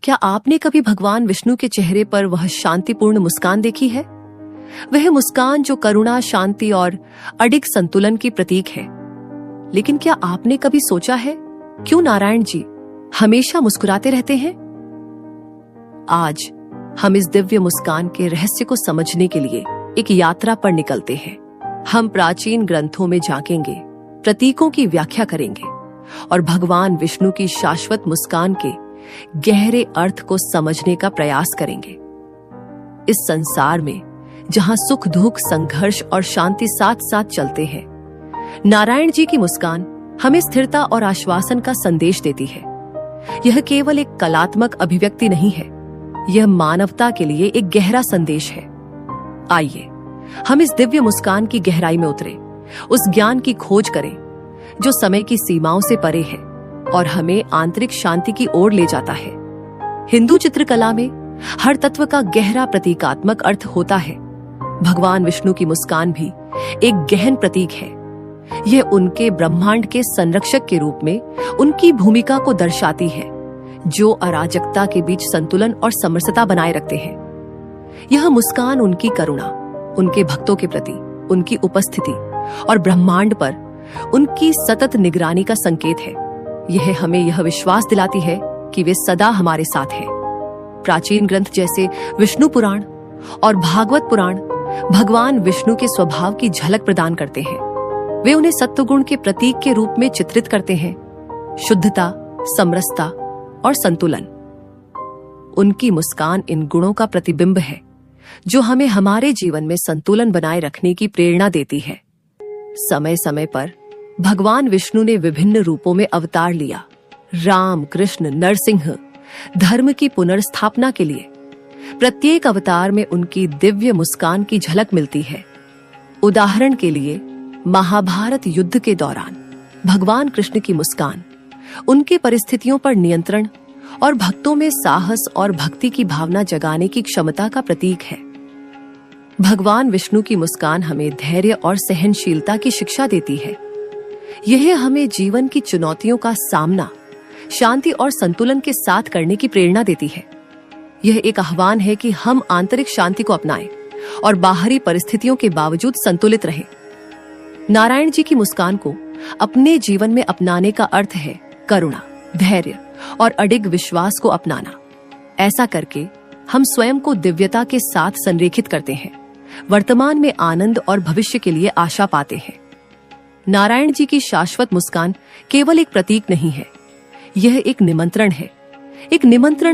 क्या आपने कभी भगवान विष्णु के चेहरे पर वह शांतिपूर्ण मुस्कान देखी है? वह मुस्कान जो करुणा, शांति और अडिग संतुलन की प्रतीक है। लेकिन क्या आपने कभी सोचा है क्यों नारायण जी हमेशा मुस्कुराते रहते हैं? आज हम इस दिव्य मुस्कान के रहस्य को समझने के लिए एक यात्रा पर निकलते हैं। हम प्राचीन ग्रंथों में झांकेंगे, प्रतीकों की व्याख्या करेंगे और भगवान विष्णु की शाश्वत मुस्कान के गहरे अर्थ को समझने का प्रयास करेंगे। इस संसार में जहां सुख दुख, संघर्ष और शांति साथ साथ चलते हैं, नारायण जी की मुस्कान हमें स्थिरता और आश्वासन का संदेश देती है। यह केवल एक कलात्मक अभिव्यक्ति नहीं है, यह मानवता के लिए एक गहरा संदेश है। आइए हम इस दिव्य मुस्कान की गहराई में उतरें, उस ज्ञान की खोज करें जो समय की सीमाओं से परे है और हमें आंतरिक शांति की ओर ले जाता है। हिंदू चित्रकला में हर तत्व का गहरा प्रतीकात्मक अर्थ होता है। भगवान विष्णु की मुस्कान भी एक गहन प्रतीक है। यह उनके ब्रह्मांड के संरक्षक के रूप में उनकी भूमिका को दर्शाती है, जो अराजकता के बीच संतुलन और समरसता बनाए रखते हैं। यह मुस्कान उनकी करुणा, उनके भक्तों के प्रति उनकी उपस्थिति और ब्रह्मांड पर उनकी सतत निगरानी का संकेत है। यह हमें यह विश्वास दिलाती है कि वे सदा हमारे साथ हैं। प्राचीन ग्रंथ जैसे विष्णु पुराण और भागवत पुराण भगवान विष्णु के स्वभाव की झलक प्रदान करते हैं। वे उन्हें सत्वगुण के प्रतीक के रूप में चित्रित करते हैं, शुद्धता, समरसता और संतुलन। उनकी मुस्कान इन गुणों का प्रतिबिंब है जो हमें हमारे जीवन में संतुलन बनाए रखने की प्रेरणा देती है। समय समय पर भगवान विष्णु ने विभिन्न रूपों में अवतार लिया। राम, कृष्ण, नरसिंह धर्म की पुनर्स्थापना के लिए प्रत्येक अवतार में उनकी दिव्य मुस्कान की झलक मिलती है। उदाहरण के लिए महाभारत युद्ध के दौरान भगवान कृष्ण की मुस्कान उनके परिस्थितियों पर नियंत्रण और भक्तों में साहस और भक्ति की भावना जगाने की क्षमता का प्रतीक है। भगवान विष्णु की मुस्कान हमें धैर्य और सहनशीलता की शिक्षा देती है। यह हमें जीवन की चुनौतियों का सामना शांति और संतुलन के साथ करने की प्रेरणा देती है। यह एक आह्वान है कि हम आंतरिक शांति को अपनाएं और बाहरी परिस्थितियों के बावजूद संतुलित रहें। नारायण जी की मुस्कान को अपने जीवन में अपनाने का अर्थ है करुणा, धैर्य और अडिग विश्वास को अपनाना। ऐसा करके हम स्वयं को दिव्यता के साथ संरेखित करते हैं, वर्तमान में आनंद और भविष्य के लिए आशा पाते हैं। नारायण जी की शाश्वत मुस्कान केवल एक प्रतीक नहीं है, यह एक निमंत्रण है। एक निमंत्रण